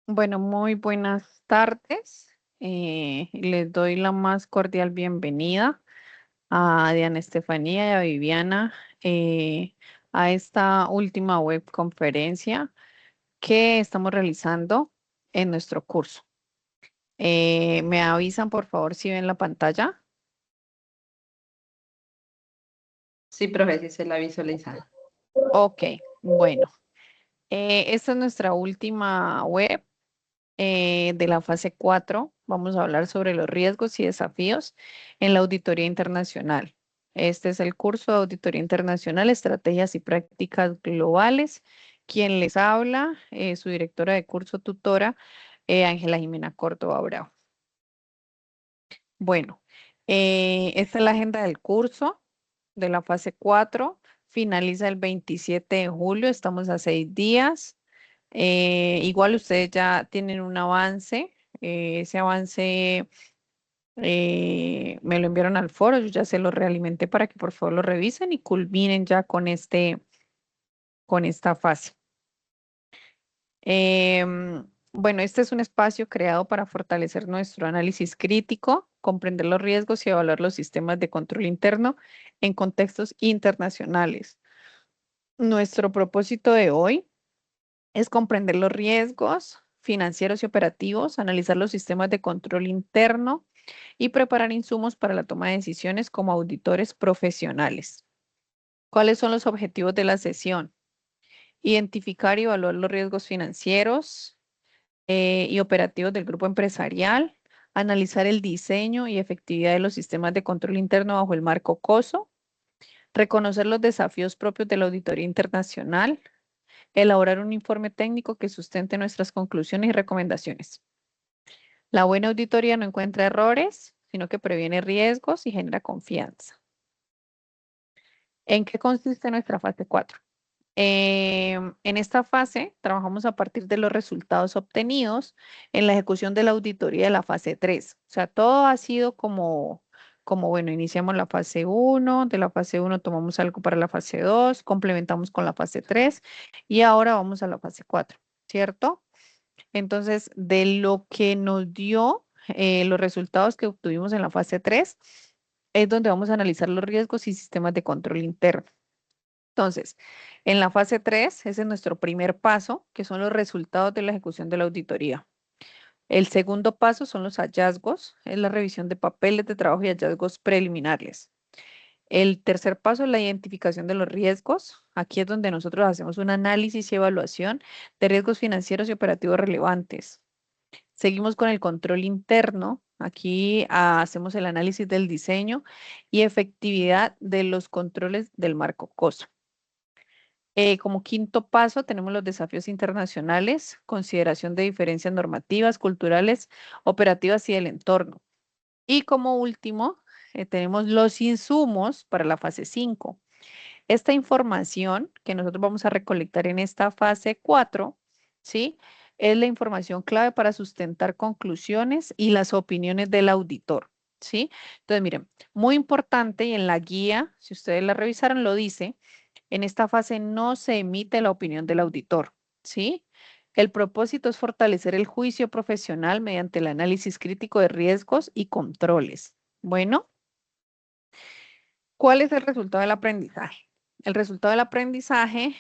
Bueno, muy buenas tardes. Les doy la más cordial bienvenida a Diana Estefanía y a Viviana a esta última webconferencia que estamos realizando en nuestro curso. ¿Me avisan, por favor, si ven la pantalla? Sí, profe, sí se la visualiza. Ok, bueno. Esta es nuestra última web de la fase 4. Vamos a hablar sobre los riesgos y desafíos en la auditoría internacional. Este es el curso de auditoría internacional, estrategias y prácticas globales. Quien les habla, su directora de curso tutora, Ángela Jimena Córdoba Bravo. Bueno, esta es la agenda del curso de la fase 4. Finaliza el 27 de julio, estamos a 6 días. Igual ustedes ya tienen un avance, ese avance me lo enviaron al foro, yo ya se lo realimenté para que por favor lo revisen y culminen ya con esta fase. Bueno, este es un espacio creado para fortalecer nuestro análisis crítico, comprender los riesgos y evaluar los sistemas de control interno en contextos internacionales. Nuestro propósito de hoy es comprender los riesgos financieros y operativos, analizar los sistemas de control interno y preparar insumos para la toma de decisiones como auditores profesionales. ¿Cuáles son los objetivos de la sesión? Identificar y evaluar los riesgos financieros y operativos del grupo empresarial, analizar el diseño y efectividad de los sistemas de control interno bajo el marco COSO, reconocer los desafíos propios de la auditoría internacional, elaborar un informe técnico que sustente nuestras conclusiones y recomendaciones. La buena auditoría no encuentra errores, sino que previene riesgos y genera confianza. ¿En qué consiste nuestra fase 4? En esta fase trabajamos a partir de los resultados obtenidos en la ejecución de la auditoría de la fase 3. O sea, todo ha sido bueno, iniciamos la fase 1, de la fase 1 tomamos algo para la fase 2, complementamos con la fase 3 y ahora vamos a la fase 4, ¿cierto? Entonces, de lo que nos dio los resultados que obtuvimos en la fase 3, es donde vamos a analizar los riesgos y sistemas de control interno. Entonces, en la fase 3, ese es nuestro primer paso, que son los resultados de la ejecución de la auditoría. El segundo paso son los hallazgos, es la revisión de papeles de trabajo y hallazgos preliminares. El tercer paso es la identificación de los riesgos. Aquí es donde nosotros hacemos un análisis y evaluación de riesgos financieros y operativos relevantes. Seguimos con el control interno. Aquí hacemos el análisis del diseño y efectividad de los controles del marco COSO. Como quinto paso tenemos los desafíos internacionales, consideración de diferencias normativas, culturales, operativas y del entorno. Y como último, tenemos los insumos para la fase 5. Esta información que nosotros vamos a recolectar en esta fase 4, ¿sí? Es la información clave para sustentar conclusiones y las opiniones del auditor, ¿sí? Entonces, miren, muy importante y en la guía, si ustedes la revisaron, lo dice, en esta fase no se emite la opinión del auditor, ¿sí? El propósito es fortalecer el juicio profesional mediante el análisis crítico de riesgos y controles. Bueno. ¿Cuál es el resultado del aprendizaje? El resultado del aprendizaje,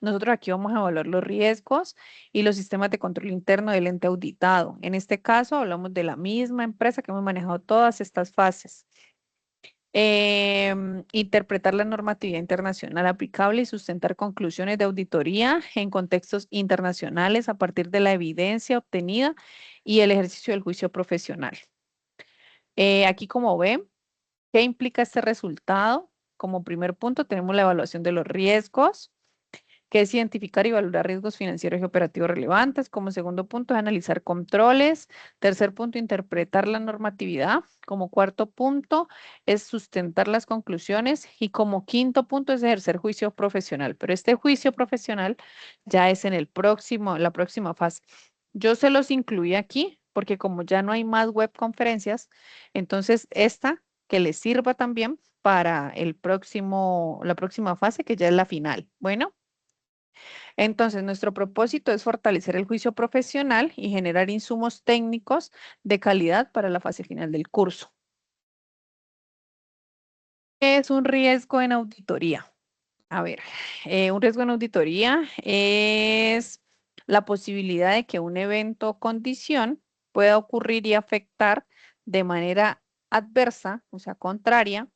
nosotros aquí vamos a evaluar los riesgos y los sistemas de control interno del ente auditado. En este caso, hablamos de la misma empresa que hemos manejado todas estas fases. Interpretar la normatividad internacional aplicable y sustentar conclusiones de auditoría en contextos internacionales a partir de la evidencia obtenida y el ejercicio del juicio profesional. Aquí, como ven, ¿qué implica este resultado? Como primer punto tenemos la evaluación de los riesgos, que es identificar y valorar riesgos financieros y operativos relevantes. Como segundo punto es analizar controles. Tercer punto, interpretar la normatividad. Como cuarto punto es sustentar las conclusiones. Y como quinto punto es ejercer juicio profesional. Pero este juicio profesional ya es en la próxima fase. Yo se los incluí aquí porque como ya no hay más web conferencias, entonces esta que les sirva también para la próxima fase, que ya es la final. Bueno. Entonces, nuestro propósito es fortalecer el juicio profesional y generar insumos técnicos de calidad para la fase final del curso. ¿Qué es un riesgo en auditoría? A ver, un riesgo en auditoría es la posibilidad de que un evento o condición pueda ocurrir y afectar de manera adversa, o sea, contraria,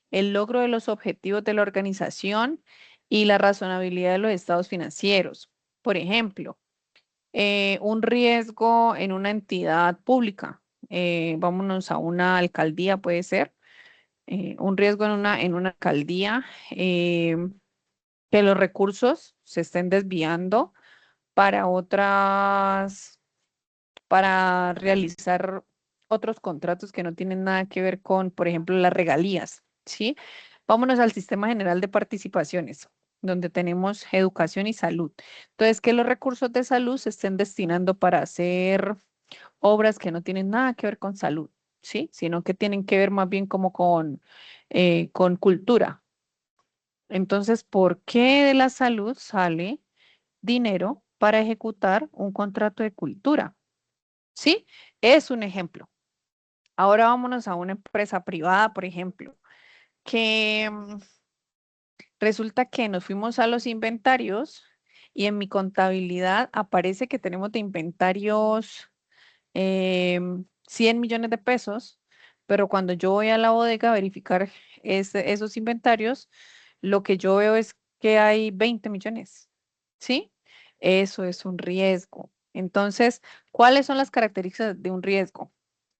el logro de los objetivos de la organización y la razonabilidad de los estados financieros. Por ejemplo, un riesgo en una entidad pública, vámonos a una alcaldía, puede ser, un riesgo en una alcaldía. Que los recursos se estén desviando para para realizar otros contratos que no tienen nada que ver con, por ejemplo, las regalías, ¿sí? Vámonos al sistema general de participaciones, donde tenemos educación y salud. Entonces, que los recursos de salud se estén destinando para hacer obras que no tienen nada que ver con salud, ¿sí? Sino que tienen que ver más bien como con cultura. Entonces, ¿por qué de la salud sale dinero para ejecutar un contrato de cultura? ¿Sí? Es un ejemplo. Ahora vámonos a una empresa privada, por ejemplo, que resulta que nos fuimos a los inventarios y en mi contabilidad aparece que tenemos de inventarios 100 millones de pesos, pero cuando yo voy a la bodega a verificar esos inventarios, lo que yo veo es que hay 20 millones, ¿sí? Eso es un riesgo. Entonces, ¿cuáles son las características de un riesgo?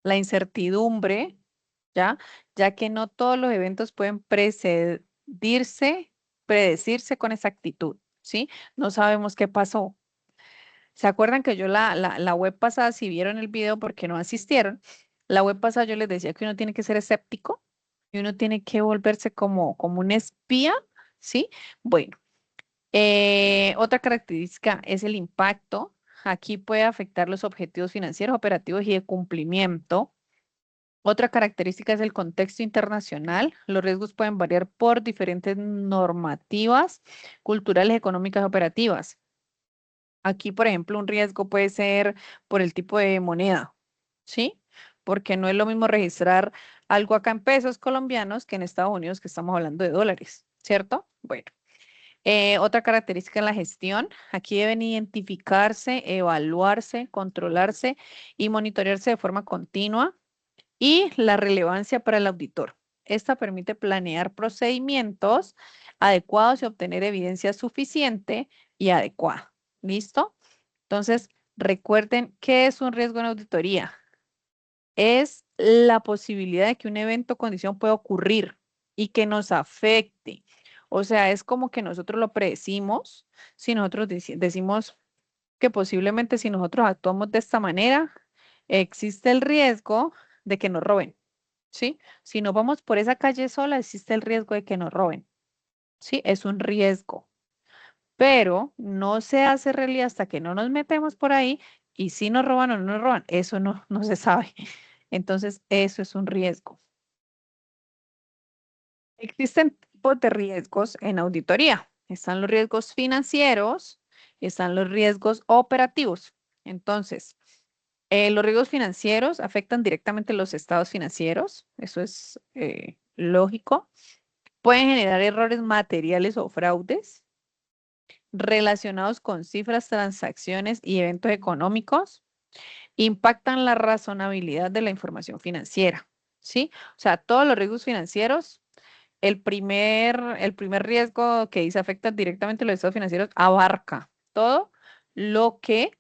La incertidumbre, ¿ya? Ya que no todos los eventos pueden predecirse con exactitud, ¿sí? No sabemos qué pasó. ¿Se acuerdan que yo la web pasada, si vieron el video porque no asistieron, la web pasada yo les decía que uno tiene que ser escéptico y uno tiene que volverse como un espía, ¿sí? Bueno, otra característica es el impacto. Aquí puede afectar los objetivos financieros, operativos y de cumplimiento. Otra característica es el contexto internacional. Los riesgos pueden variar por diferentes normativas culturales, económicas y operativas. Aquí, por ejemplo, un riesgo puede ser por el tipo de moneda, ¿sí? Porque no es lo mismo registrar algo acá en pesos colombianos que en Estados Unidos, que estamos hablando de dólares, ¿cierto? Bueno, otra característica en la gestión, aquí deben identificarse, evaluarse, controlarse y monitorearse de forma continua y la relevancia para el auditor. Esta permite planear procedimientos adecuados y obtener evidencia suficiente y adecuada. ¿Listo? Entonces, recuerden, ¿qué es un riesgo en auditoría? Es la posibilidad de que un evento o condición pueda ocurrir y que nos afecte. O sea, es como que nosotros lo predecimos, si nosotros decimos que posiblemente si nosotros actuamos de esta manera, existe el riesgo de que nos roben, ¿sí? Si nos vamos por esa calle sola, existe el riesgo de que nos roben, ¿sí? Es un riesgo, pero no se hace realidad hasta que no nos metemos por ahí y si nos roban o no nos roban, eso no se sabe. Entonces, eso es un riesgo. Existen tipos de riesgos en auditoría. Están los riesgos financieros, están los riesgos operativos. Entonces, los riesgos financieros afectan directamente los estados financieros, eso es lógico. Pueden generar errores materiales o fraudes relacionados con cifras, transacciones y eventos económicos. Impactan la razonabilidad de la información financiera, ¿sí? O sea, todos los riesgos financieros, el primer riesgo que dice afecta directamente a los estados financieros abarca todo lo que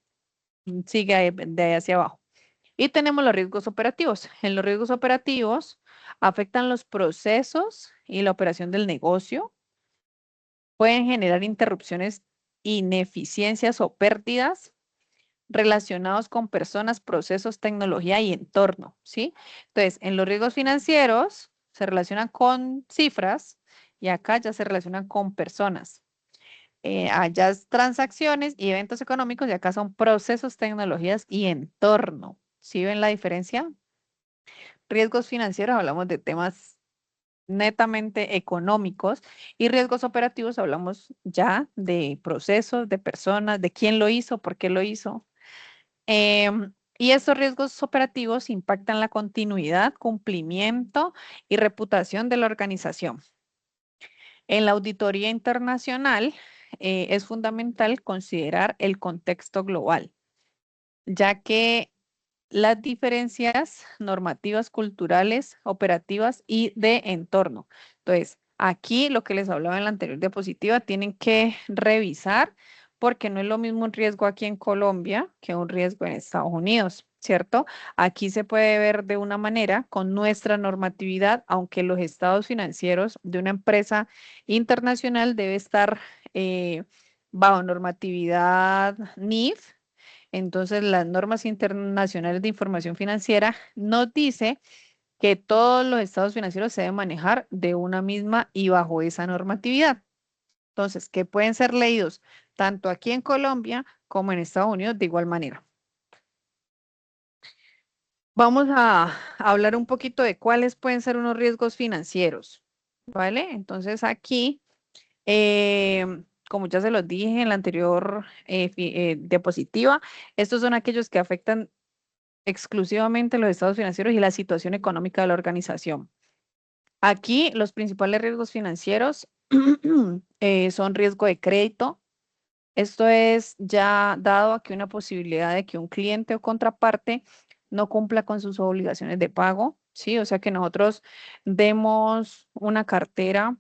sigue de ahí hacia abajo. Y tenemos los riesgos operativos. En los riesgos operativos afectan los procesos y la operación del negocio. Pueden generar interrupciones, ineficiencias o pérdidas relacionados con personas, procesos, tecnología y entorno, ¿sí? Entonces, en los riesgos financieros se relacionan con cifras y acá ya se relacionan con personas. Allá es transacciones y eventos económicos y acá son procesos, tecnologías y entorno. ¿Sí ven la diferencia? Riesgos financieros, hablamos de temas netamente económicos, y riesgos operativos hablamos ya de procesos, de personas, de quién lo hizo, por qué lo hizo. Y estos riesgos operativos impactan la continuidad, cumplimiento y reputación de la organización. En la auditoría internacional, es fundamental considerar el contexto global, ya que las diferencias normativas, culturales, operativas y de entorno. Entonces, aquí lo que les hablaba en la anterior diapositiva, tienen que revisar porque no es lo mismo un riesgo aquí en Colombia que un riesgo en Estados Unidos, ¿cierto? Aquí se puede ver de una manera con nuestra normatividad, aunque los estados financieros de una empresa internacional debe estar bajo normatividad NIF. Entonces, las normas internacionales de información financiera nos dice que todos los estados financieros se deben manejar de una misma y bajo esa normatividad. Entonces, que pueden ser leídos tanto aquí en Colombia como en Estados Unidos de igual manera. Vamos a hablar un poquito de cuáles pueden ser unos riesgos financieros, ¿vale? Entonces, aquí, como ya se los dije en la anterior diapositiva, estos son aquellos que afectan exclusivamente los estados financieros y la situación económica de la organización. Aquí los principales riesgos financieros son riesgo de crédito. Esto es ya dado a que una posibilidad de que un cliente o contraparte no cumpla con sus obligaciones de pago, ¿sí? O sea que nosotros demos una cartera,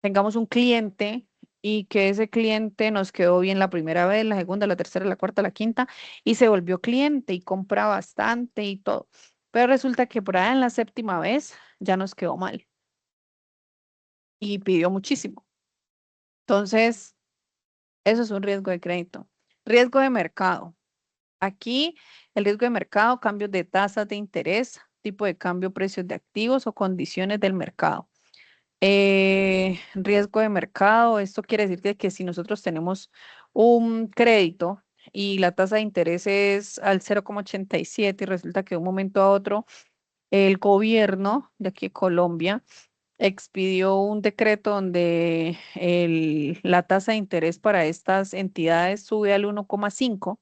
tengamos un cliente y que ese cliente nos quedó bien la primera vez, la segunda, la tercera, la cuarta, la quinta, y se volvió cliente y compra bastante y todo. Pero resulta que por ahí en la séptima vez ya nos quedó mal y pidió muchísimo. Entonces, eso es un riesgo de crédito. Riesgo de mercado. Aquí el riesgo de mercado, cambios de tasas de interés, tipo de cambio, precios de activos o condiciones del mercado. Riesgo de mercado, esto quiere decir que si nosotros tenemos un crédito y la tasa de interés es al 0,87 y resulta que de un momento a otro el gobierno de aquí Colombia expidió un decreto donde la tasa de interés para estas entidades sube al 1,5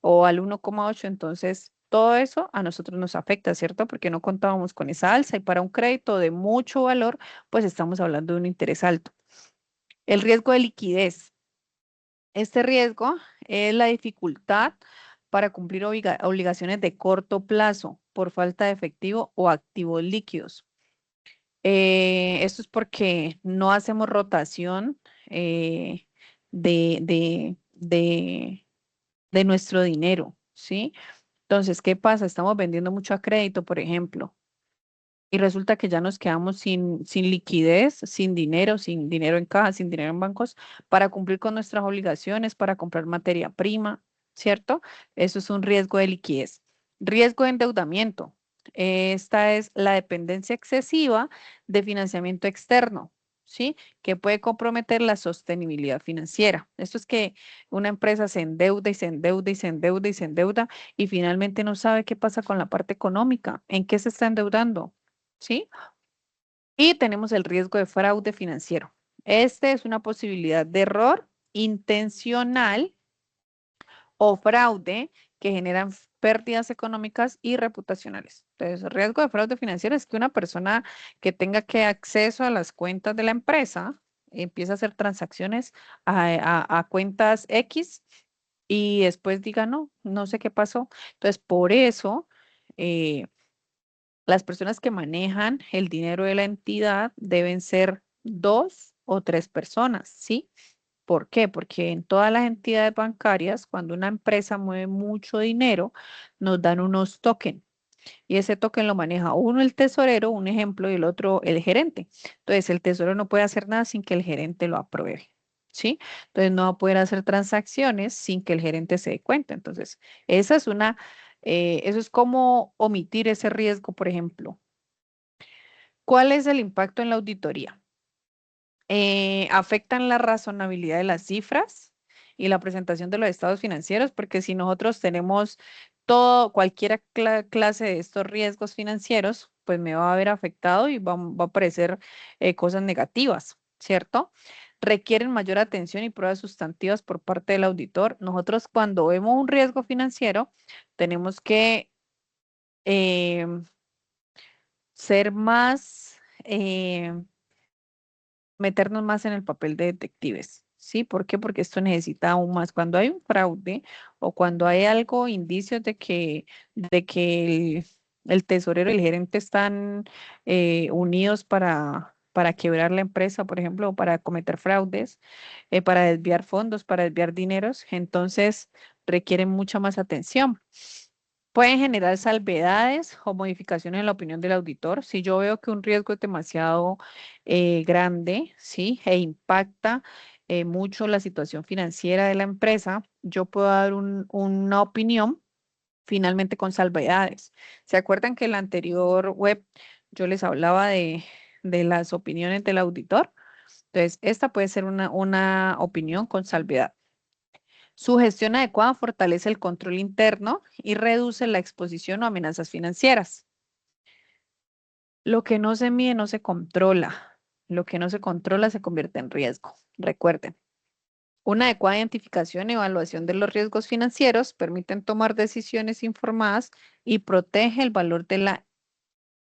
o al 1,8, entonces todo eso a nosotros nos afecta, ¿cierto? Porque no contábamos con esa alza y para un crédito de mucho valor, pues estamos hablando de un interés alto. El riesgo de liquidez. Este riesgo es la dificultad para cumplir obligaciones de corto plazo por falta de efectivo o activos líquidos. Esto es porque no hacemos rotación eh, de, de, de, de nuestro dinero, ¿sí? Entonces, ¿qué pasa? Estamos vendiendo mucho a crédito, por ejemplo, y resulta que ya nos quedamos sin liquidez, sin dinero en caja, sin dinero en bancos, para cumplir con nuestras obligaciones, para comprar materia prima, ¿cierto? Eso es un riesgo de liquidez. Riesgo de endeudamiento. Esta es la dependencia excesiva de financiamiento externo, ¿sí? Que puede comprometer la sostenibilidad financiera. Esto es que una empresa se endeuda y se endeuda y se endeuda y se endeuda y finalmente no sabe qué pasa con la parte económica, en qué se está endeudando. ¿Sí? Y tenemos el riesgo de fraude financiero. Este es una posibilidad de error intencional o fraude que generan pérdidas económicas y reputacionales. Entonces, el riesgo de fraude financiero es que una persona que tenga que acceso a las cuentas de la empresa empieza a hacer transacciones a cuentas X y después diga, no, no sé qué pasó. Entonces, por eso, eh, las personas que manejan el dinero de la entidad deben ser dos o tres personas, ¿sí? ¿Por qué? Porque en todas las entidades bancarias, cuando una empresa mueve mucho dinero, nos dan unos tokens y ese token lo maneja uno el tesorero, un ejemplo, y el otro el gerente. Entonces, el tesorero no puede hacer nada sin que el gerente lo apruebe, ¿sí? Entonces, no va a poder hacer transacciones sin que el gerente se dé cuenta. Entonces, esa es eso es como omitir ese riesgo, por ejemplo. ¿Cuál es el impacto en la auditoría? Afectan la razonabilidad de las cifras y la presentación de los estados financieros, porque si nosotros tenemos cualquier clase de estos riesgos financieros, pues me va a haber afectado y va a aparecer cosas negativas, ¿cierto? Requieren mayor atención y pruebas sustantivas por parte del auditor. Nosotros cuando vemos un riesgo financiero, tenemos que em, ser más, meternos más en el papel de detectives. ¿Sí? ¿Por qué? Porque esto necesita aún más. Cuando hay un fraude o cuando hay algo, indicios de que el tesorero y el gerente están unidos para quebrar la empresa, por ejemplo, o para cometer fraudes, para desviar fondos, para desviar dineros, entonces requieren mucha más atención. Pueden generar salvedades o modificaciones en la opinión del auditor. Si yo veo que un riesgo es demasiado grande, ¿sí? E impacta mucho la situación financiera de la empresa, yo puedo dar una opinión finalmente con salvedades. ¿Se acuerdan que en la anterior web yo les hablaba de las opiniones del auditor? Entonces, esta puede ser una opinión con salvedad. Su gestión adecuada fortalece el control interno y reduce la exposición o amenazas financieras. Lo que no se mide no se controla. Lo que no se controla se convierte en riesgo. Recuerden, una adecuada identificación y evaluación de los riesgos financieros permiten tomar decisiones informadas y protege el valor de la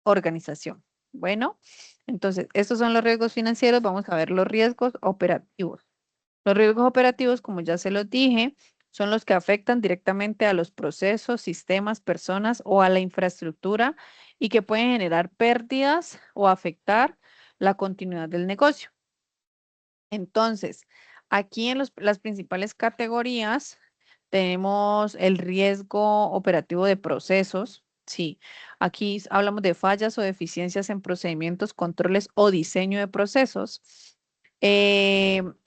organización. Bueno, entonces, estos son los riesgos financieros. Vamos a ver los riesgos operativos. Los riesgos operativos, como ya se los dije, son los que afectan directamente a los procesos, sistemas, personas o a la infraestructura y que pueden generar pérdidas o afectar la continuidad del negocio. Entonces, aquí en las principales categorías tenemos el riesgo operativo de procesos. Sí, aquí hablamos de fallas o deficiencias en procedimientos, controles o diseño de procesos.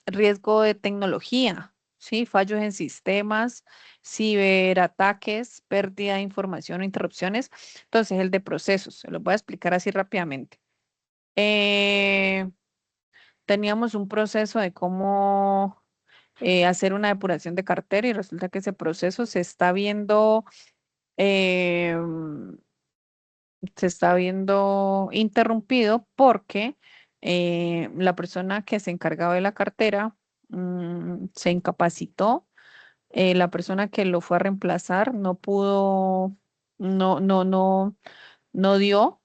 Riesgo de tecnología, sí, fallos en sistemas, ciberataques, pérdida de información o interrupciones. Entonces, el de procesos, se los voy a explicar así rápidamente. Eh, Teníamos un proceso de cómo hacer una depuración de cartera y resulta que ese proceso eh, se está viendo interrumpido porque la persona que se encargaba de la cartera se incapacitó. La persona que lo fue a reemplazar no pudo, no dio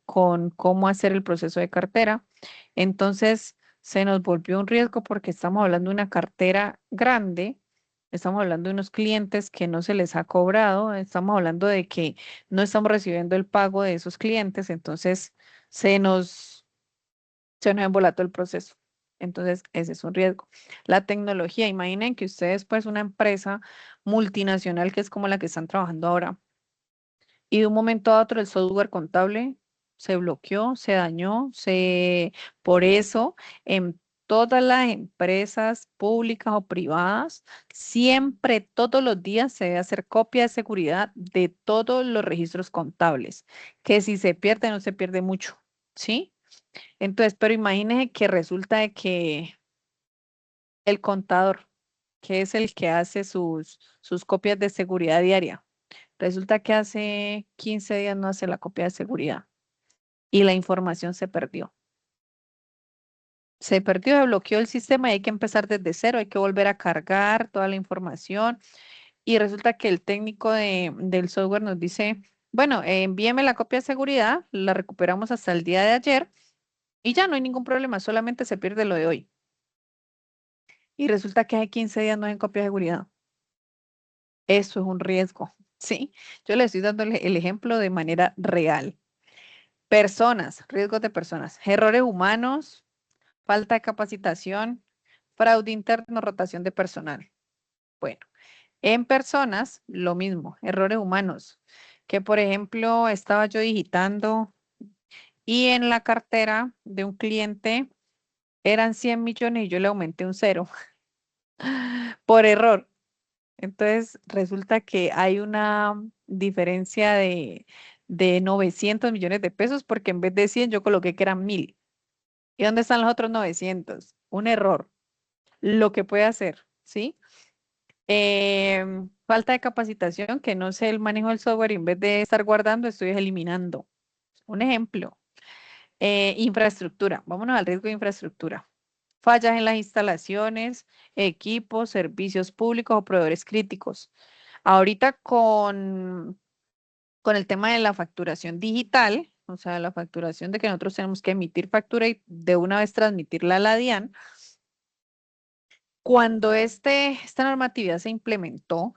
con cómo hacer el proceso de cartera. Entonces se nos volvió un riesgo porque estamos hablando de una cartera grande, estamos hablando de unos clientes que no se les ha cobrado, estamos hablando de que no estamos recibiendo el pago de esos clientes, entonces se nos, se nos embolató el proceso. Entonces, ese es un riesgo. La tecnología, imaginen que ustedes, pues, una empresa multinacional que es como la que están trabajando ahora, y de un momento a otro el software contable se bloqueó, se dañó, por eso en todas las empresas públicas o privadas, siempre, todos los días se debe hacer copia de seguridad de todos los registros contables, que si se pierde, no se pierde mucho, ¿sí? Entonces, pero imagínense que resulta de que el contador, que es el que hace sus copias de seguridad diaria, resulta que hace 15 días no hace la copia de seguridad y la información se perdió. Se perdió, se bloqueó el sistema y hay que empezar desde cero, hay que volver a cargar toda la información y resulta que el técnico del software nos dice, bueno, envíeme la copia de seguridad, la recuperamos hasta el día de ayer y ya no hay ningún problema, solamente se pierde lo de hoy. Y resulta que hace 15 días no hay copia de seguridad. Eso es un riesgo, ¿sí? Yo le estoy dando el ejemplo de manera real. Personas, riesgos de personas, errores humanos, falta de capacitación, fraude interno, rotación de personal. Bueno, en personas, lo mismo, errores humanos, que por ejemplo estaba yo digitando y en la cartera de un cliente eran 100 millones y yo le aumenté un cero por error. Entonces resulta que hay una diferencia de 900 millones de pesos porque en vez de 100 yo coloqué que eran 1000. ¿Y dónde están los otros 900? Un error. Lo que puede hacer, ¿sí? Falta de capacitación, que no sé el manejo del software y en vez de estar guardando, estoy eliminando. Un ejemplo. Infraestructura. Vámonos al riesgo de infraestructura. Fallas en las instalaciones, equipos, servicios públicos o proveedores críticos. Ahorita con el tema de la facturación digital, o sea, la facturación de que nosotros tenemos que emitir factura y de una vez transmitirla a la DIAN, cuando esta normatividad se implementó,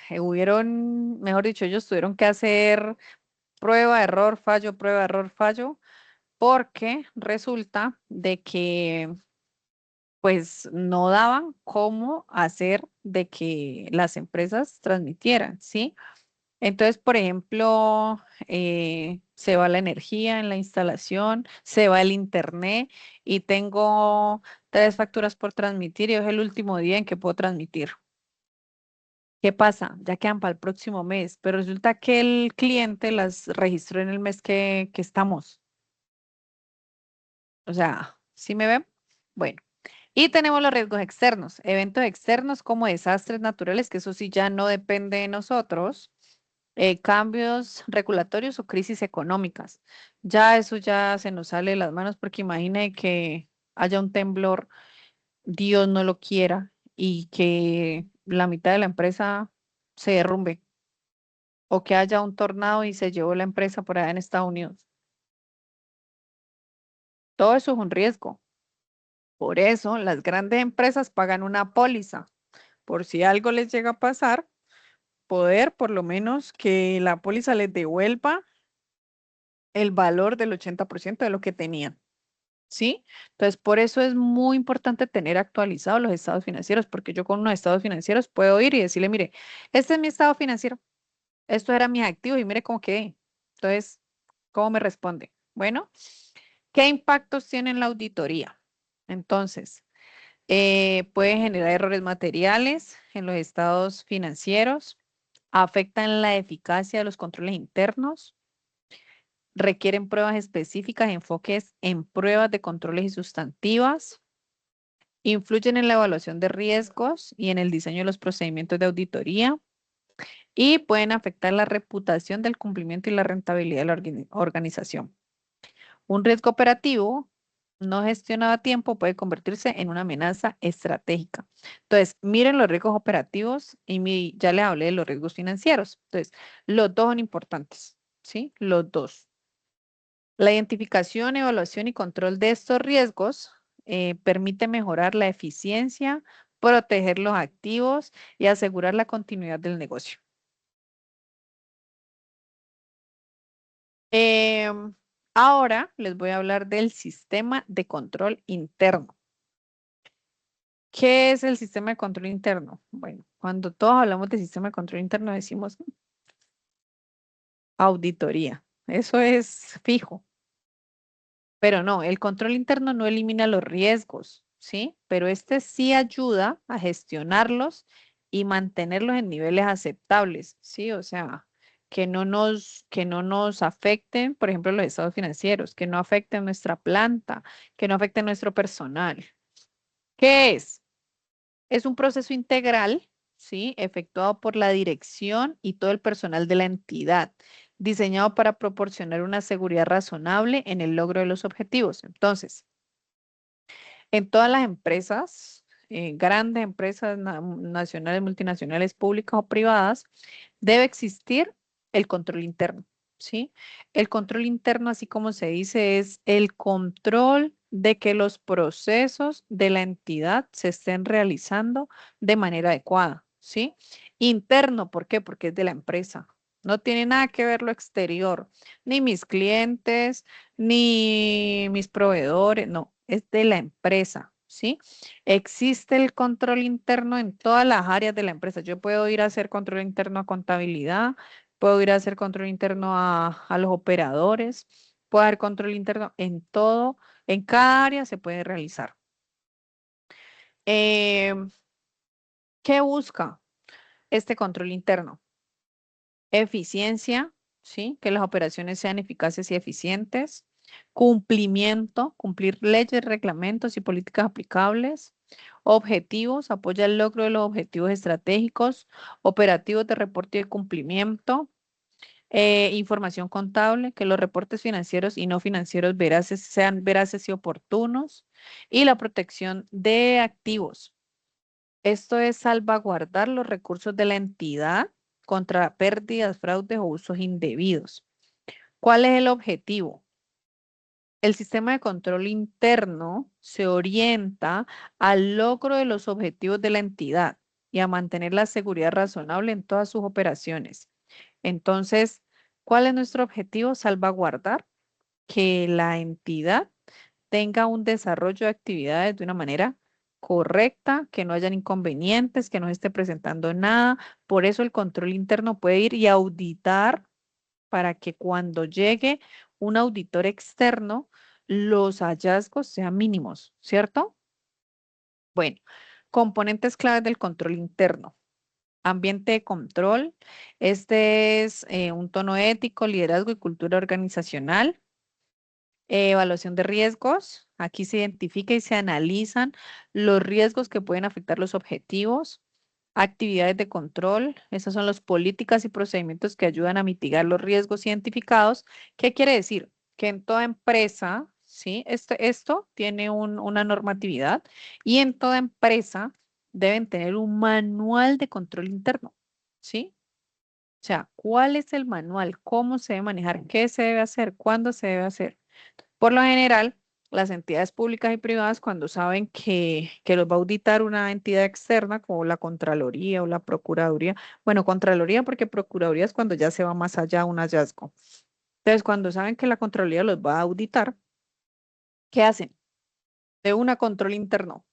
hubieron, mejor dicho, ellos tuvieron que hacer prueba, error, fallo, porque resulta de que pues no daban cómo hacer de que las empresas transmitieran, ¿sí? Entonces, por ejemplo, se va la energía en la instalación, se va el internet y tengo 3 facturas por transmitir y hoy es el último día en que puedo transmitir. ¿Qué pasa? Ya quedan para el próximo mes, pero resulta que el cliente las registró en el mes que estamos. O sea, ¿sí me ven? Bueno. Y tenemos los riesgos externos, eventos externos como desastres naturales, que eso sí ya no depende de nosotros, cambios regulatorios o crisis económicas. Ya eso ya se nos sale de las manos porque imagine que haya un temblor, Dios no lo quiera, y que la mitad de la empresa se derrumbe o que haya un tornado y se llevó la empresa por allá en Estados Unidos. Todo eso es un riesgo. Por eso las grandes empresas pagan una póliza por si algo les llega a pasar, poder por lo menos que la póliza les devuelva el valor del 80% de lo que tenían, ¿sí? Entonces, por eso es muy importante tener actualizados los estados financieros, porque yo con unos estados financieros puedo ir y decirle, mire, este es mi estado financiero, estos eran mis activos y mire cómo quedé. Entonces, ¿cómo me responde? Bueno, ¿qué impactos tiene la auditoría? Entonces, puede generar errores materiales en los estados financieros, afectan la eficacia de los controles internos, requieren pruebas específicas, enfoques en pruebas de controles y sustantivas, influyen en la evaluación de riesgos y en el diseño de los procedimientos de auditoría y pueden afectar la reputación del cumplimiento y la rentabilidad de la organización. Un riesgo operativo no gestionado a tiempo puede convertirse en una amenaza estratégica. Entonces, miren los riesgos operativos y ya les hablé de los riesgos financieros. Entonces, los dos son importantes, ¿sí? Los dos. La identificación, evaluación y control de estos riesgos permite mejorar la eficiencia, proteger los activos y asegurar la continuidad del negocio. Em, Ahora les voy a hablar del sistema de control interno. ¿Qué es el sistema de control interno? Bueno, cuando todos hablamos de sistema de control interno decimos auditoría. Eso es fijo. Pero no, el control interno no elimina los riesgos, ¿sí? Pero este sí ayuda a gestionarlos y mantenerlos en niveles aceptables, ¿sí? O sea, que no nos afecten, por ejemplo, los estados financieros, que no afecten nuestra planta, que no afecten nuestro personal. ¿Qué es? Es un proceso integral, ¿sí? Efectuado por la dirección y todo el personal de la entidad, diseñado para proporcionar una seguridad razonable en el logro de los objetivos. Entonces, en todas las empresas, grandes empresas nacionales, multinacionales, públicas o privadas, debe existir el control interno, ¿sí? El control interno, así como se dice, es el control de que los procesos de la entidad se estén realizando de manera adecuada, ¿sí? Interno, ¿por qué? Porque es de la empresa. No tiene nada que ver lo exterior, ni mis clientes, ni mis proveedores, no, es de la empresa, ¿sí? Existe el control interno en todas las áreas de la empresa. Yo puedo ir a hacer control interno a contabilidad, puedo ir a hacer control interno a los operadores, puedo hacer control interno en todo, en cada área se puede realizar. Em, ¿Qué busca este control interno? Eficiencia, ¿sí? Que las operaciones sean eficaces y eficientes. Cumplimiento, cumplir leyes, reglamentos y políticas aplicables. Objetivos, apoya el logro de los objetivos estratégicos, operativos de reporte y de cumplimiento, información contable, que los reportes financieros y no financieros sean veraces y oportunos, y la protección de activos. Esto es salvaguardar los recursos de la entidad contra pérdidas, fraudes o usos indebidos. ¿Cuál es el objetivo? El sistema de control interno se orienta al logro de los objetivos de la entidad y a mantener la seguridad razonable en todas sus operaciones. Entonces, ¿cuál es nuestro objetivo? Salvaguardar que la entidad tenga un desarrollo de actividades de una manera correcta, que no hayan inconvenientes, que no se esté presentando nada. Por eso el control interno puede ir y auditar para que cuando llegue un auditor externo, los hallazgos sean mínimos, ¿cierto? Bueno, componentes claves del control interno. Ambiente de control. Este es un tono ético, liderazgo y cultura organizacional. Evaluación de riesgos. Aquí se identifica y se analizan los riesgos que pueden afectar los objetivos. Actividades de control. Esas son las políticas y procedimientos que ayudan a mitigar los riesgos identificados. ¿Qué quiere decir? Que en toda empresa, ¿sí? Esto tiene una normatividad y en toda empresa deben tener un manual de control interno, ¿sí? O sea, ¿cuál es el manual? ¿Cómo se debe manejar? ¿Qué se debe hacer? ¿Cuándo se debe hacer? Por lo general, las entidades públicas y privadas, cuando saben que los va a auditar una entidad externa, como la Contraloría o la Procuraduría, bueno, Contraloría porque Procuraduría es cuando ya se va más allá un hallazgo. Entonces, cuando saben que la Contraloría los va a auditar, ¿qué hacen? De una control interno.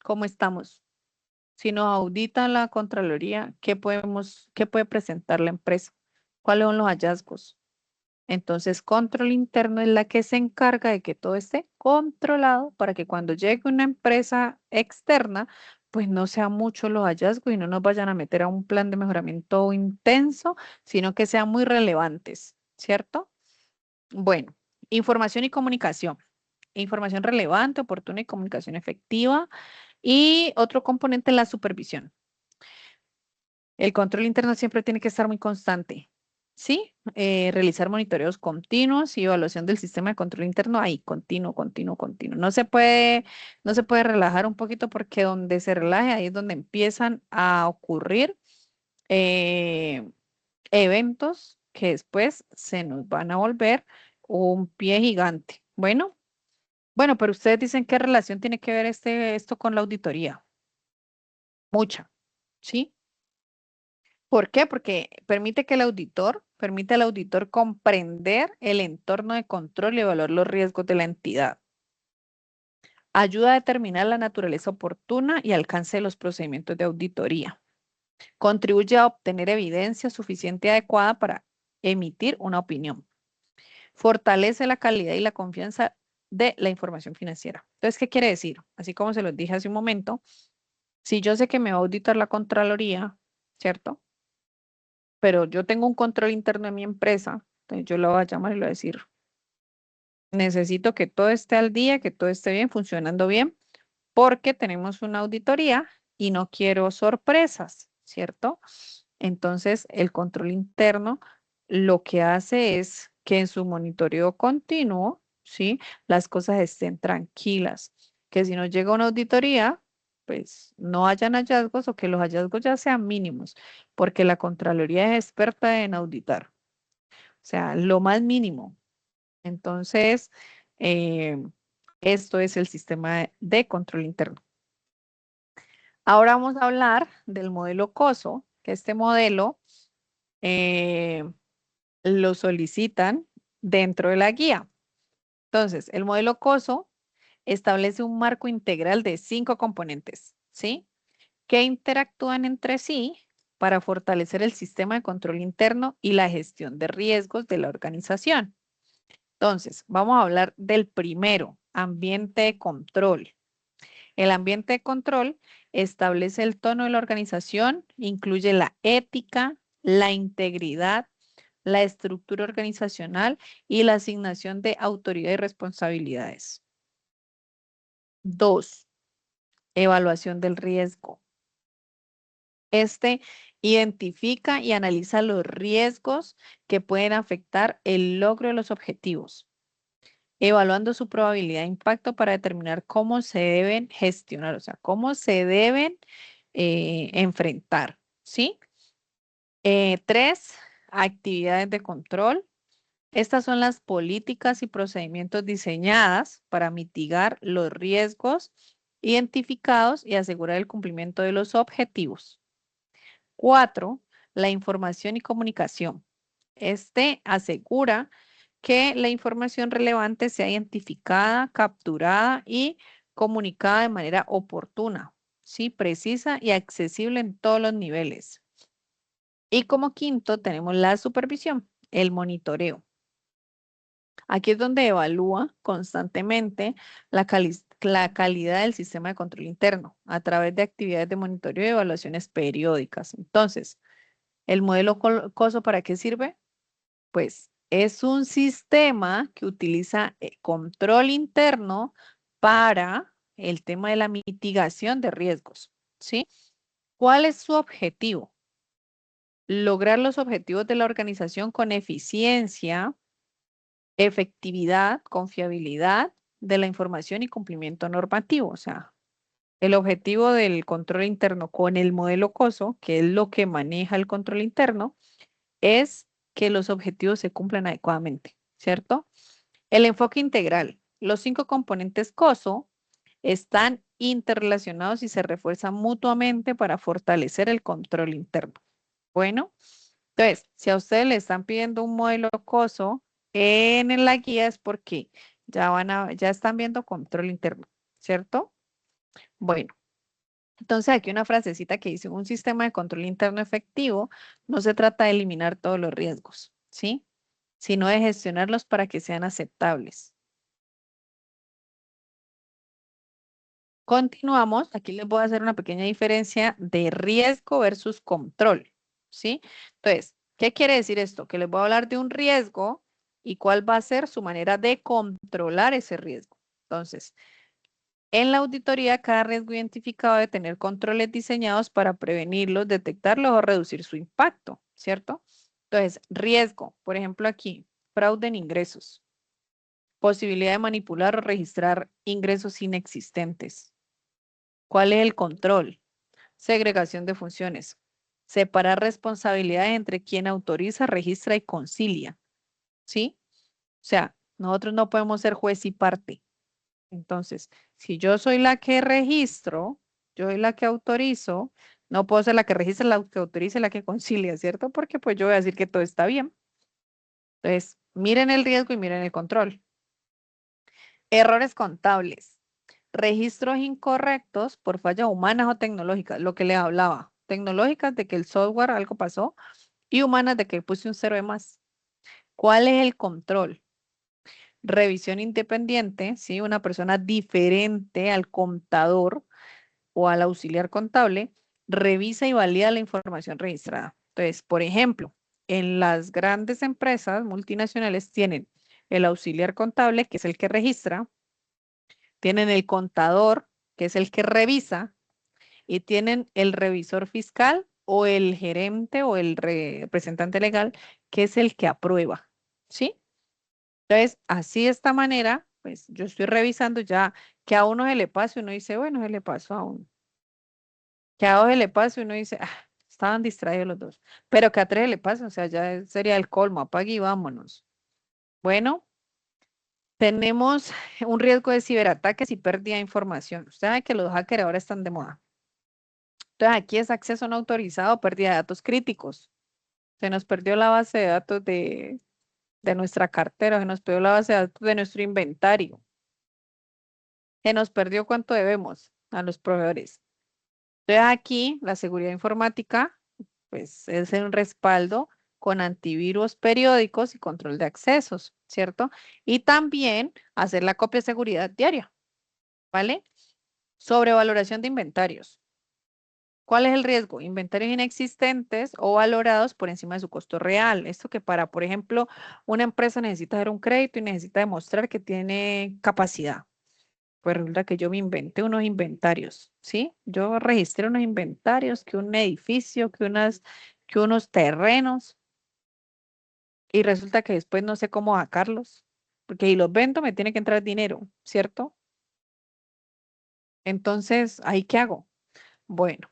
¿Cómo estamos? Si nos audita la Contraloría, qué puede presentar la empresa? ¿Cuáles son los hallazgos? Entonces, control interno es la que se encarga de que todo esté controlado para que cuando llegue una empresa externa, pues no sea mucho los hallazgos y no nos vayan a meter a un plan de mejoramiento intenso, sino que sean muy relevantes, ¿cierto? Bueno, información y comunicación. Información relevante, oportuna y comunicación efectiva. Y otro componente es la supervisión. El control interno siempre tiene que estar muy constante. ¿Sí? Realizar monitoreos continuos y evaluación del sistema de control interno ahí, continuo, continuo, continuo. No se puede relajar un poquito porque donde se relaje ahí es donde empiezan a ocurrir eh, eventos que después se nos van a volver un pie gigante. Bueno, pero ustedes dicen qué relación tiene que ver esto con la auditoría. Mucha, ¿sí? ¿Por qué? Porque permite al auditor comprender el entorno de control y evaluar los riesgos de la entidad. Ayuda a determinar la naturaleza oportuna y alcance de los procedimientos de auditoría. Contribuye a obtener evidencia suficiente y adecuada para emitir una opinión. Fortalece la calidad y la confianza de la información financiera. Entonces, ¿qué quiere decir? Así como se los dije hace un momento, si yo sé que me va a auditar la Contraloría, ¿cierto? Pero yo tengo un control interno de mi empresa, entonces yo lo voy a llamar y le voy a decir, necesito que todo esté al día, que todo esté bien, funcionando bien, porque tenemos una auditoría y no quiero sorpresas, ¿cierto? Entonces, el control interno lo que hace es que en su monitoreo continuo, ¿sí? Las cosas estén tranquilas, que si nos llega una auditoría, pues no hayan hallazgos o que los hallazgos ya sean mínimos, porque la Contraloría es experta en auditar, o sea, lo más mínimo. Entonces, eh, esto es el sistema de control interno. Ahora vamos a hablar del modelo COSO, que este modelo eh, lo solicitan dentro de la guía. Entonces, el modelo COSO establece un marco integral de 5 componentes, ¿sí? Que interactúan entre sí para fortalecer el sistema de control interno y la gestión de riesgos de la organización. Entonces, vamos a hablar del primero, ambiente de control. El ambiente de control establece el tono de la organización, incluye la ética, la integridad, la estructura organizacional y la asignación de autoridad y responsabilidades. 2. Evaluación del riesgo. Este identifica y analiza los riesgos que pueden afectar el logro de los objetivos, evaluando su probabilidad de impacto para determinar cómo se deben gestionar, o sea, cómo se deben enfrentar, ¿sí? 3, actividades de control. Estas son las políticas y procedimientos diseñadas para mitigar los riesgos identificados y asegurar el cumplimiento de los objetivos. 4, la información y comunicación. Este asegura que la información relevante sea identificada, capturada y comunicada de manera oportuna, ¿sí? Precisa y accesible en todos los niveles. Y como quinto tenemos la supervisión, el monitoreo. Aquí es donde evalúa constantemente la calidad del sistema de control interno a través de actividades de monitoreo y evaluaciones periódicas. Entonces, ¿el modelo COSO para qué sirve? Pues es un sistema que utiliza control interno para el tema de la mitigación de riesgos, ¿sí? ¿Cuál es su objetivo? Lograr los objetivos de la organización con eficiencia, efectividad, confiabilidad de la información y cumplimiento normativo. O sea, el objetivo del control interno con el modelo COSO, que es lo que maneja el control interno, es que los objetivos se cumplan adecuadamente, ¿cierto? El enfoque integral. Los 5 componentes COSO están interrelacionados y se refuerzan mutuamente para fortalecer el control interno. Bueno, entonces, si a ustedes le están pidiendo un modelo COSO en la guía es porque ya están viendo control interno, ¿cierto? Bueno, entonces aquí una frasecita que dice, un sistema de control interno efectivo no se trata de eliminar todos los riesgos, ¿sí? Sino de gestionarlos para que sean aceptables. Continuamos, aquí les voy a hacer una pequeña diferencia de riesgo versus control, ¿sí? Entonces, ¿qué quiere decir esto? Que les voy a hablar de un riesgo y cuál va a ser su manera de controlar ese riesgo. Entonces, en la auditoría, cada riesgo identificado debe tener controles diseñados para prevenirlos, detectarlos o reducir su impacto, ¿cierto? Entonces, riesgo, por ejemplo aquí, fraude en ingresos, posibilidad de manipular o registrar ingresos inexistentes. ¿Cuál es el control? Segregación de funciones. Separar responsabilidades entre quien autoriza, registra y concilia. ¿Sí? O sea, nosotros no podemos ser juez y parte. Entonces, si yo soy la que registro, yo soy la que autorizo, no puedo ser la que registra, la que autoriza y la que concilia, ¿cierto? Porque pues yo voy a decir que todo está bien. Entonces, miren el riesgo y miren el control. Errores contables. Registros incorrectos por fallas humanas o tecnológicas, lo que les hablaba. Tecnológicas de que el software algo pasó y humanas de que puse un cero de más. ¿Cuál es el control? Revisión independiente, ¿sí? Una persona diferente al contador o al auxiliar contable, revisa y valida la información registrada. Entonces, por ejemplo, en las grandes empresas multinacionales tienen el auxiliar contable, que es el que registra, tienen el contador, que es el que revisa, y tienen el revisor fiscal o el gerente o el representante legal, que es el que aprueba, ¿sí? Entonces, así de esta manera, pues yo estoy revisando ya que a uno se le pase, uno dice, bueno, se le pasó a uno. Que a dos se le pase, uno dice, ah, estaban distraídos los dos. Pero que a tres se le pase, o sea, ya sería el colmo, apague y vámonos. Bueno, tenemos un riesgo de ciberataques y pérdida de información. Usted sabe que los hackers ahora están de moda. Entonces, aquí es acceso no autorizado, pérdida de datos críticos. Se nos perdió la base de datos de nuestra cartera, se nos perdió la base de datos de nuestro inventario. Se nos perdió cuánto debemos a los proveedores. Entonces, aquí la seguridad informática, pues es un respaldo con antivirus periódicos y control de accesos, ¿cierto? Y también hacer la copia de seguridad diaria, ¿vale? Sobrevaloración de inventarios. ¿Cuál es el riesgo? Inventarios inexistentes o valorados por encima de su costo real. Esto que para, por ejemplo, una empresa necesita hacer un crédito y necesita demostrar que tiene capacidad. Pues resulta que yo me inventé unos inventarios, ¿sí? Yo registré unos inventarios, que un edificio, que unos terrenos, y resulta que después no sé cómo sacarlos, porque si los vendo me tiene que entrar dinero, ¿cierto? Entonces, ¿ahí qué hago? Bueno,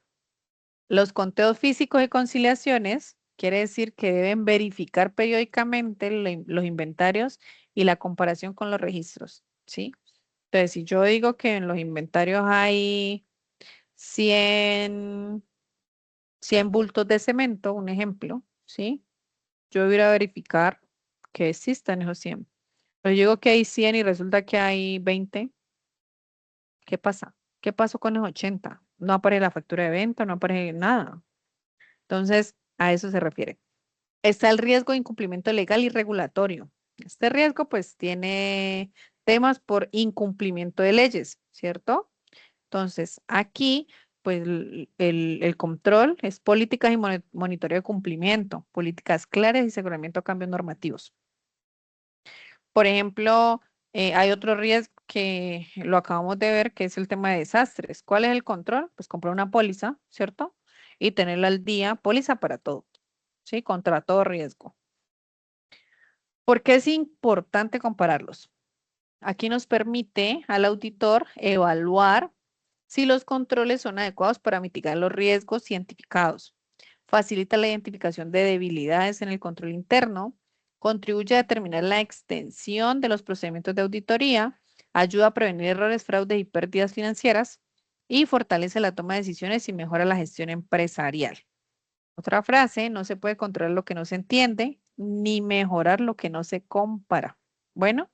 los conteos físicos y conciliaciones quiere decir que deben verificar periódicamente los inventarios y la comparación con los registros, ¿sí? Entonces, si yo digo que en los inventarios hay 100 100 bultos de cemento, un ejemplo, ¿sí? Yo voy a ir a verificar que existan esos 100. Pero yo digo que hay 100 y resulta que hay 20. ¿Qué pasa? ¿Qué pasó con los 80? No aparece la factura de venta, no aparece nada. Entonces, a eso se refiere. Está el riesgo de incumplimiento legal y regulatorio. Este riesgo, pues, tiene temas por incumplimiento de leyes, ¿cierto? Entonces, aquí, pues, el control es políticas y monitoreo de cumplimiento, políticas claras y aseguramiento de cambios normativos. Por ejemplo, hay otro riesgo que lo acabamos de ver, que es el tema de desastres. ¿Cuál es el control? Pues comprar una póliza, ¿cierto? Y tenerla al día, póliza para todo, ¿sí? Contra todo riesgo. ¿Por qué es importante compararlos? Aquí nos permite al auditor evaluar si los controles son adecuados para mitigar los riesgos identificados. Facilita la identificación de debilidades en el control interno, contribuye a determinar la extensión de los procedimientos de auditoría, ayuda a prevenir errores, fraudes y pérdidas financieras y fortalece la toma de decisiones y mejora la gestión empresarial. Otra frase, no se puede controlar lo que no se entiende, ni mejorar lo que no se compara. Bueno,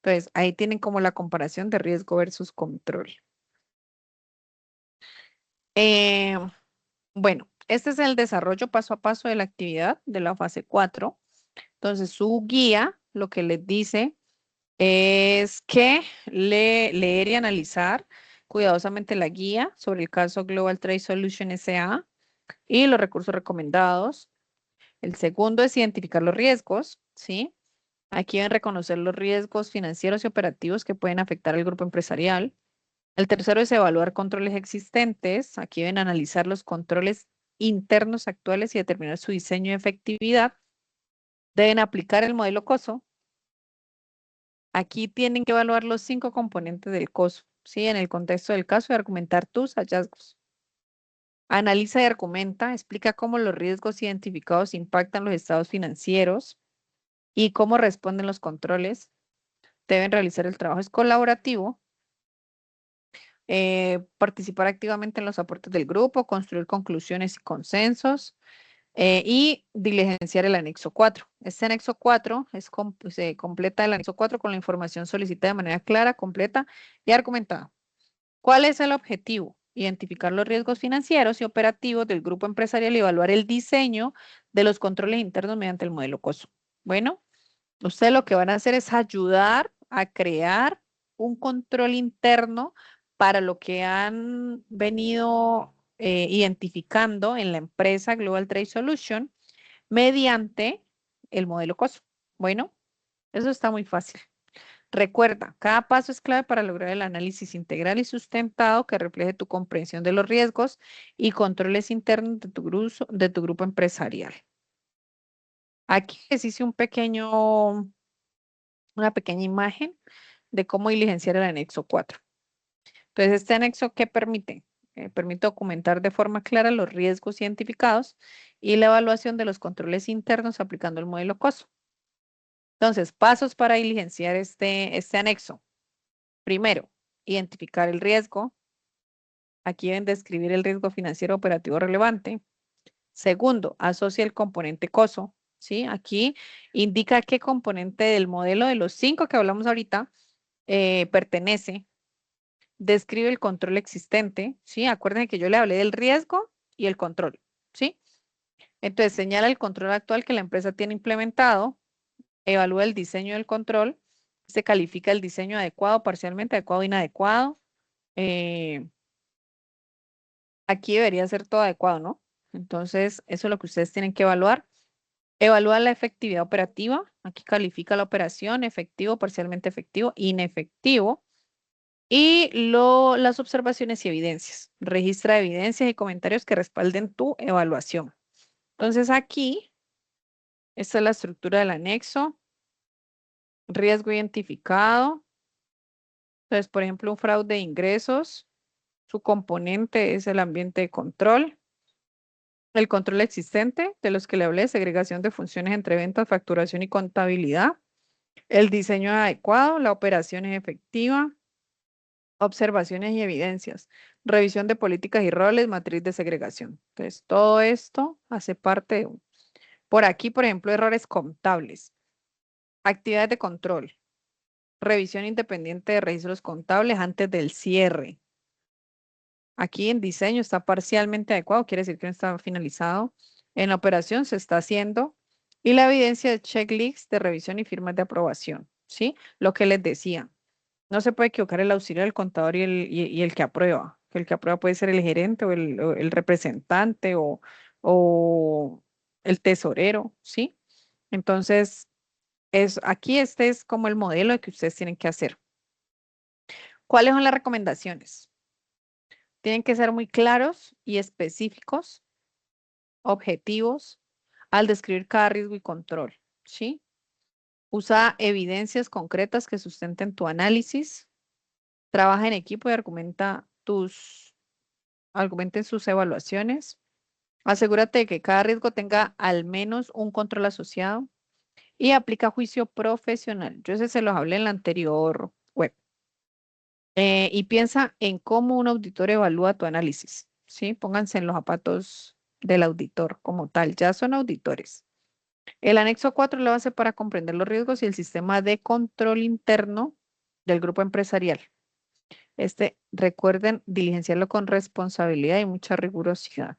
entonces ahí tienen como la comparación de riesgo versus control. Eh, bueno, este es el desarrollo paso a paso de la actividad de la fase 4. Entonces, su guía lo que les dice es que leer y analizar cuidadosamente la guía sobre el caso Global Trade Solution S.A. y los recursos recomendados. El segundo es identificar los riesgos, ¿sí? Aquí deben reconocer los riesgos financieros y operativos que pueden afectar al grupo empresarial. El tercero es evaluar controles existentes. Aquí deben analizar los controles internos actuales y determinar su diseño y efectividad. Deben aplicar el modelo COSO. Aquí tienen que evaluar los 5 componentes del COSO, ¿sí? En el contexto del caso y argumentar tus hallazgos. Analiza y argumenta, explica cómo los riesgos identificados impactan los estados financieros y cómo responden los controles. Deben realizar el trabajo es colaborativo, participar activamente en los aportes del grupo, construir conclusiones y consensos y diligenciar el anexo 4. Este anexo 4 se completa el anexo 4 con la información solicitada de manera clara, completa y argumentada. ¿Cuál es el objetivo? Identificar los riesgos financieros y operativos del grupo empresarial y evaluar el diseño de los controles internos mediante el modelo COSO. Bueno, ustedes lo que van a hacer es ayudar a crear un control interno para lo que han venido identificando en la empresa Global Trade Solution mediante el modelo COSO. Bueno, eso está muy fácil. Recuerda, cada paso es clave para lograr el análisis integral y sustentado que refleje tu comprensión de los riesgos y controles internos de tu grupo empresarial. Aquí les hice una pequeña imagen de cómo diligenciar el anexo 4. Entonces, este anexo, ¿qué permite? Permite documentar de forma clara los riesgos identificados y la evaluación de los controles internos aplicando el modelo COSO. Entonces, pasos para diligenciar este anexo. Primero, identificar el riesgo. Aquí deben describir el riesgo financiero operativo relevante. Segundo, asocia el componente COSO. ¿Sí? Aquí indica qué componente del modelo de los 5 que hablamos ahorita pertenece. Describe el control existente, ¿sí? Acuérdense que yo le hablé del riesgo y el control, ¿sí? Entonces, señala el control actual que la empresa tiene implementado, evalúa el diseño del control, se califica el diseño adecuado, parcialmente adecuado, inadecuado. Aquí debería ser todo adecuado, ¿no? Entonces, eso es lo que ustedes tienen que evaluar. Evalúa la efectividad operativa. Aquí califica la operación, efectivo, parcialmente efectivo, inefectivo. Y las observaciones y evidencias. Registra evidencias y comentarios que respalden tu evaluación. Entonces aquí, esta es la estructura del anexo. Riesgo identificado. Entonces, por ejemplo, un fraude de ingresos. Su componente es el ambiente de control. El control existente, de los que le hablé, segregación de funciones entre ventas, facturación y contabilidad. El diseño adecuado, la operación es efectiva. Observaciones y evidencias. Revisión de políticas y roles, matriz de segregación. Entonces, todo esto hace parte de... Por aquí, por ejemplo, errores contables. Actividades de control. Revisión independiente de registros contables antes del cierre. Aquí en diseño está parcialmente adecuado, quiere decir que no está finalizado. En la operación se está haciendo. Y la evidencia de checklist de revisión y firmas de aprobación. ¿Sí? Lo que les decía. No se puede equivocar el auxiliar del contador y el que aprueba. Que el que aprueba puede ser el gerente o el representante o el tesorero, ¿sí? Entonces, aquí este es como el modelo de que ustedes tienen que hacer. ¿Cuáles son las recomendaciones? Tienen que ser muy claros y específicos, objetivos, al describir cada riesgo y control, ¿sí? Usa evidencias concretas que sustenten tu análisis. Trabaja en equipo y argumenten sus evaluaciones. Asegúrate de que cada riesgo tenga al menos un control asociado y aplica juicio profesional. Yo ese se los hablé en la anterior web. Y piensa en cómo un auditor evalúa tu análisis, ¿sí? Pónganse en los zapatos del auditor como tal, ya son auditores. El anexo 4 es la base para comprender los riesgos y el sistema de control interno del grupo empresarial. Recuerden diligenciarlo con responsabilidad y mucha rigurosidad.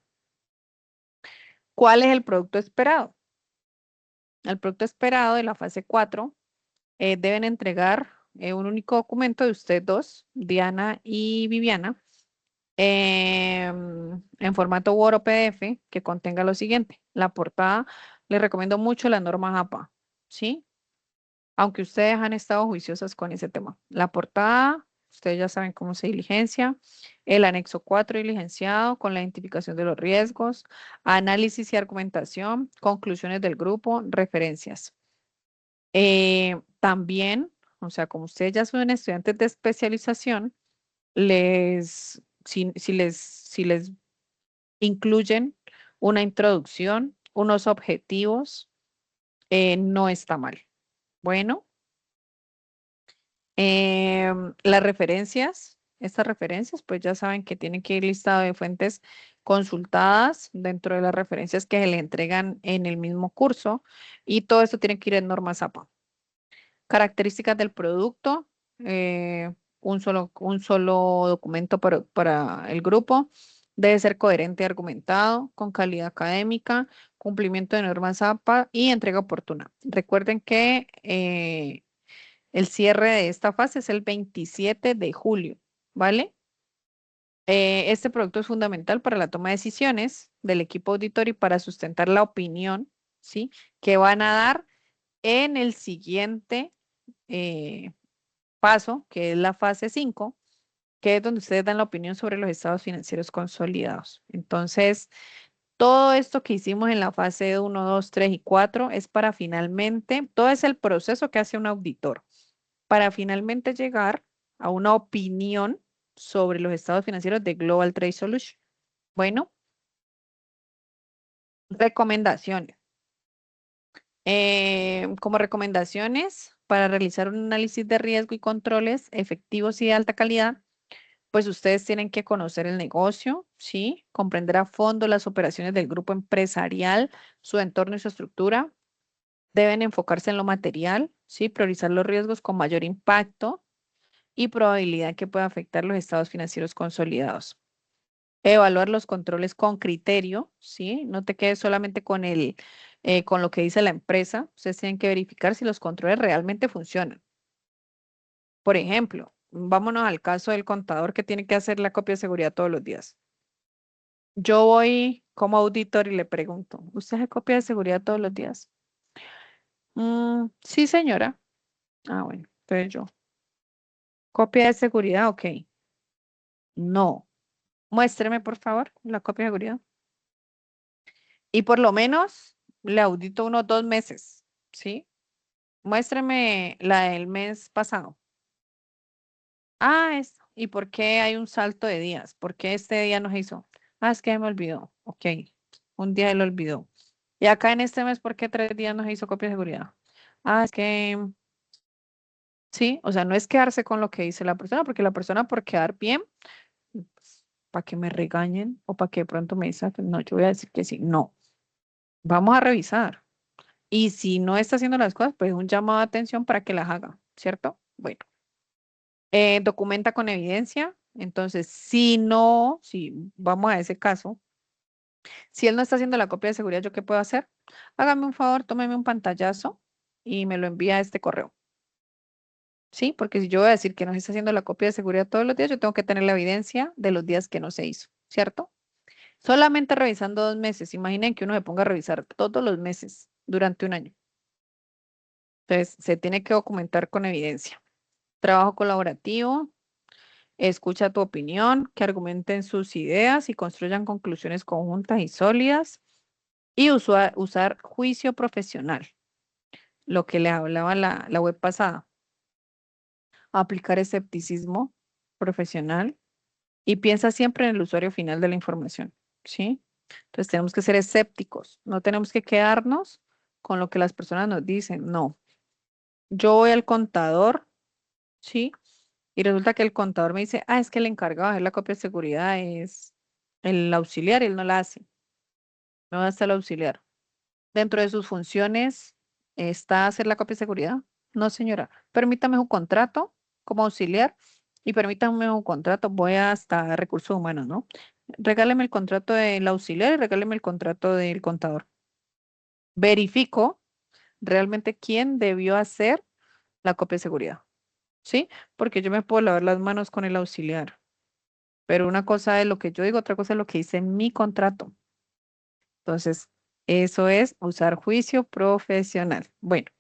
¿Cuál es el producto esperado? El producto esperado de la fase 4 deben entregar un único documento de ustedes dos, Diana y Viviana, en formato Word o PDF que contenga lo siguiente. La portada, les recomiendo mucho la norma APA, ¿sí? Aunque ustedes han estado juiciosas con ese tema. La portada, ustedes ya saben cómo se diligencia. El anexo 4 diligenciado con la identificación de los riesgos, análisis y argumentación, conclusiones del grupo, referencias. También, o sea, como ustedes ya son estudiantes de especialización, si les incluyen una introducción, unos objetivos, no está mal. Bueno, las referencias, estas referencias, pues ya saben que tienen que ir listado de fuentes consultadas dentro de las referencias que se le entregan en el mismo curso y todo esto tiene que ir en normas APA. Características del producto, un solo documento para el grupo. Debe ser coherente y argumentado, con calidad académica, cumplimiento de normas APA y entrega oportuna. Recuerden que el cierre de esta fase es el 27 de julio, ¿vale? Este producto es fundamental para la toma de decisiones del equipo auditor y para sustentar la opinión, ¿sí? Que van a dar en el siguiente eh, paso, que es la fase 5, que es donde ustedes dan la opinión sobre los estados financieros consolidados. Entonces, todo esto que hicimos en la fase 1, 2, 3 y 4 es para finalmente, todo es el proceso que hace un auditor, para finalmente llegar a una opinión sobre los estados financieros de Global Trade Solution. Bueno, recomendaciones. Como recomendaciones para realizar un análisis de riesgo y controles efectivos y de alta calidad, pues ustedes tienen que conocer el negocio, ¿sí? Comprender a fondo las operaciones del grupo empresarial, su entorno y su estructura. Deben enfocarse en lo material, ¿sí? Priorizar los riesgos con mayor impacto y probabilidad que pueda afectar los estados financieros consolidados. Evaluar los controles con criterio, ¿sí? No te quedes solamente con lo que dice la empresa. Ustedes tienen que verificar si los controles realmente funcionan. Por ejemplo, vámonos al caso del contador que tiene que hacer la copia de seguridad todos los días. Yo voy como auditor y le pregunto, ¿usted hace copia de seguridad todos los días? Sí, señora. Ah, bueno, entonces yo. Copia de seguridad, ok. No. Muéstreme, por favor, la copia de seguridad. Y por lo menos le audito unos 2 meses, ¿sí? Muéstreme la del mes pasado. Ah, ¿y por qué hay un salto de días? ¿Por qué este día no se hizo? Ah, es que me olvidó. Ok, un día lo olvidó. Y acá en este mes, ¿por qué 3 días no se hizo copia de seguridad? Ah, es que sí, o sea, no es quedarse con lo que dice la persona, porque la persona por quedar bien, pues, para que me regañen o para que de pronto me dicen, no, yo voy a decir que sí. No, vamos a revisar. Y si no está haciendo las cosas, pues un llamado de atención para que las haga, ¿cierto? Bueno, documenta con evidencia. Entonces, si vamos a ese caso, si él no está haciendo la copia de seguridad, ¿yo qué puedo hacer? Hágame un favor, tómeme un pantallazo y me lo envía a este correo. Sí, porque si yo voy a decir que no se está haciendo la copia de seguridad todos los días, yo tengo que tener la evidencia de los días que no se hizo, ¿cierto? Solamente revisando 2 meses. Imaginen que uno se ponga a revisar todos los meses durante un año. Entonces, se tiene que documentar con evidencia. Trabajo colaborativo, escucha tu opinión, que argumenten sus ideas y construyan conclusiones conjuntas y sólidas. Y usar juicio profesional, lo que le hablaba la web pasada. Aplicar escepticismo profesional y piensa siempre en el usuario final de la información, ¿sí? Entonces tenemos que ser escépticos, no tenemos que quedarnos con lo que las personas nos dicen, no. Yo voy al contador, ¿sí? Y resulta que el contador me dice, es que el encargado de hacer la copia de seguridad es el auxiliar y él no la hace, no va a estar el auxiliar. Dentro de sus funciones está hacer la copia de seguridad. No, señora, permítame un contrato como auxiliar y permítame un contrato, voy hasta recursos humanos, ¿no? Regáleme el contrato del auxiliar y regáleme el contrato del contador. Verifico realmente quién debió hacer la copia de seguridad, ¿sí? Porque yo me puedo lavar las manos con el auxiliar, pero una cosa es lo que yo digo, otra cosa es lo que dice mi contrato. Entonces, eso es usar juicio profesional. Bueno.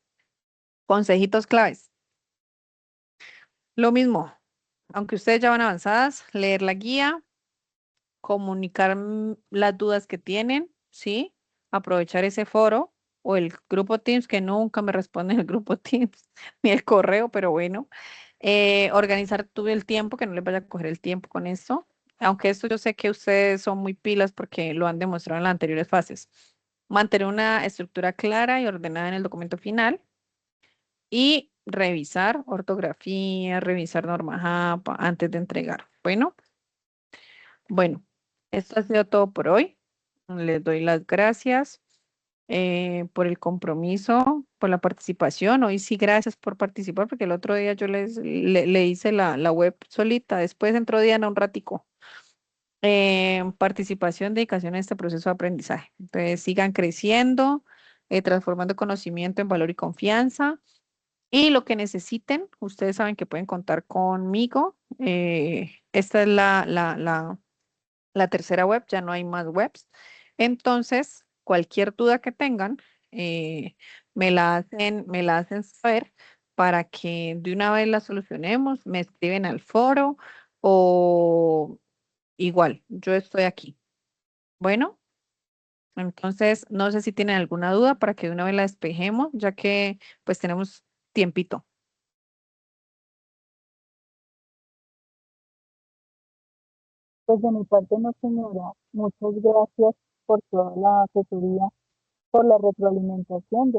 Consejitos claves. Lo mismo, aunque ustedes ya van avanzadas, leer la guía, comunicar las dudas que tienen, ¿sí? Aprovechar ese foro o el grupo Teams, que nunca me responden el grupo Teams ni el correo, pero bueno. Organizar todo el tiempo, que no les vaya a coger el tiempo con esto. Aunque esto yo sé que ustedes son muy pilas porque lo han demostrado en las anteriores fases. Mantener una estructura clara y ordenada en el documento final y revisar ortografía, revisar norma JAPA antes de entregar. Bueno, esto ha sido todo por hoy. Les doy las gracias por el compromiso, por la participación. Hoy sí, gracias por participar, porque el otro día yo le hice la web solita. Después entró Diana un ratico. Participación, dedicación a este proceso de aprendizaje. Entonces, sigan creciendo, transformando conocimiento en valor y confianza. Y lo que necesiten, ustedes saben que pueden contar conmigo. Esta es la tercera web, ya no hay más webs. Entonces, cualquier duda que tengan, me la hacen saber para que de una vez la solucionemos. Me escriben al foro o igual, yo estoy aquí. Bueno, entonces no sé si tienen alguna duda para que de una vez la despejemos, ya que pues tenemos tiempito. Pues de mi parte no, señora. Muchas gracias por toda la asesoría, por la retroalimentación.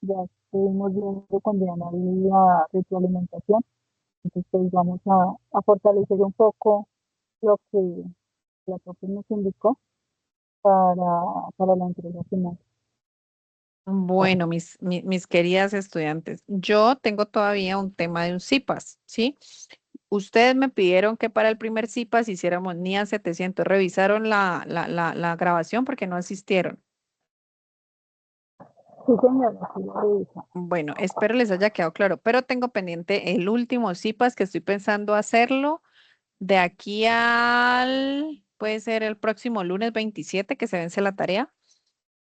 Ya estuvimos viendo con Diana la retroalimentación. Entonces, pues vamos a fortalecer un poco lo que la profe nos indicó para la entrega final. Bueno, mis queridas estudiantes, yo tengo todavía un tema de un CIPAS, ¿sí? Ustedes me pidieron que para el primer CIPAS hiciéramos NIA 700. ¿Revisaron la grabación porque no asistieron? Sí, señora, sí lo revisa. Bueno, espero les haya quedado claro, pero tengo pendiente el último CIPAS que estoy pensando hacerlo de aquí puede ser el próximo lunes 27 que se vence la tarea.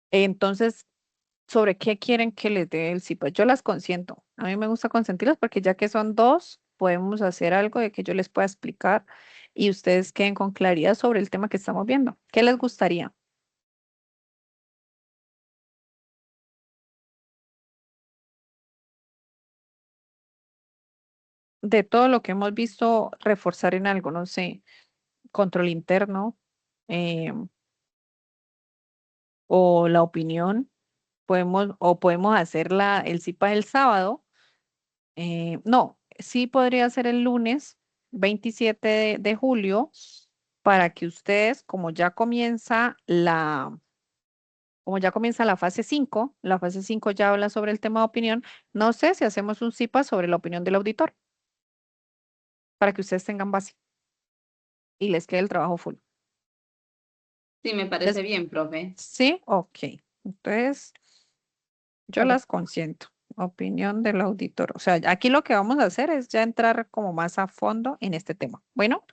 Entonces, ¿sobre qué quieren que les dé el CIPAS? Yo las consiento. A mí me gusta consentirlas porque ya que son dos, podemos hacer algo de que yo les pueda explicar y ustedes queden con claridad sobre el tema que estamos viendo. ¿Qué les gustaría? De todo lo que hemos visto, reforzar en algo, no sé, control interno eh, o la opinión, podemos hacer el CIPA el sábado. No, sí podría ser el lunes 27 de julio para que ustedes, como ya comienza la fase 5 ya habla sobre el tema de opinión, no sé si hacemos un CIPA sobre la opinión del auditor para que ustedes tengan base y les quede el trabajo full. Sí, me parece bien, profe. Sí, ok. Entonces, yo Vale. las consiento. Opinión del auditor. O sea, aquí lo que vamos a hacer es ya entrar como más a fondo en este tema. Bueno,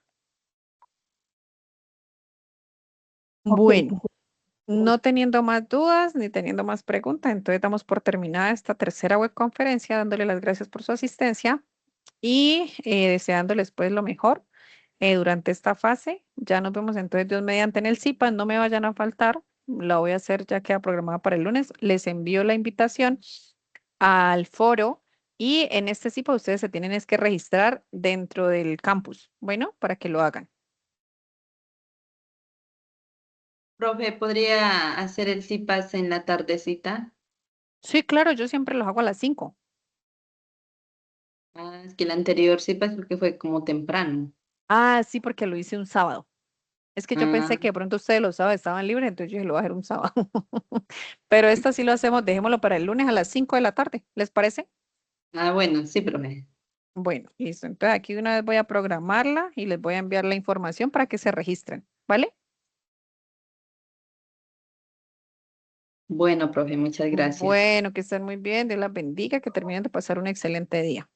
Ok, bueno, no teniendo más dudas ni teniendo más preguntas, entonces damos por terminada esta tercera webconferencia, dándole las gracias por su asistencia y deseándoles pues lo mejor durante esta fase. Ya nos vemos entonces Dios mediante en el CIPA, no me vayan a faltar, la voy a hacer, ya queda programada para el lunes, les envío la invitación al foro y en este CIPA ustedes se tienen es que registrar dentro del campus, bueno, para que lo hagan. Profe, ¿podría hacer el CIPAS en la tardecita? Sí, claro, yo siempre los hago a las 5. Ah, es que el anterior CIPAS porque fue como temprano. Ah, sí, porque lo hice un sábado. Es que yo Ah, pensé que de pronto ustedes los sábados estaban libres, entonces yo dije, lo voy a hacer un sábado. Pero esta sí lo hacemos, dejémoslo para el lunes a las 5 de la tarde, ¿les parece? bueno, sí, profe. Bueno, listo. Entonces aquí de una vez voy a programarla y les voy a enviar la información para que se registren, ¿vale? Bueno, profe, muchas gracias. Bueno, que estén muy bien, Dios las bendiga, que terminen de pasar un excelente día.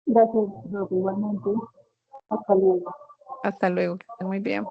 gracias, profe, igualmente. Hasta luego. Hasta luego, que estén muy bien.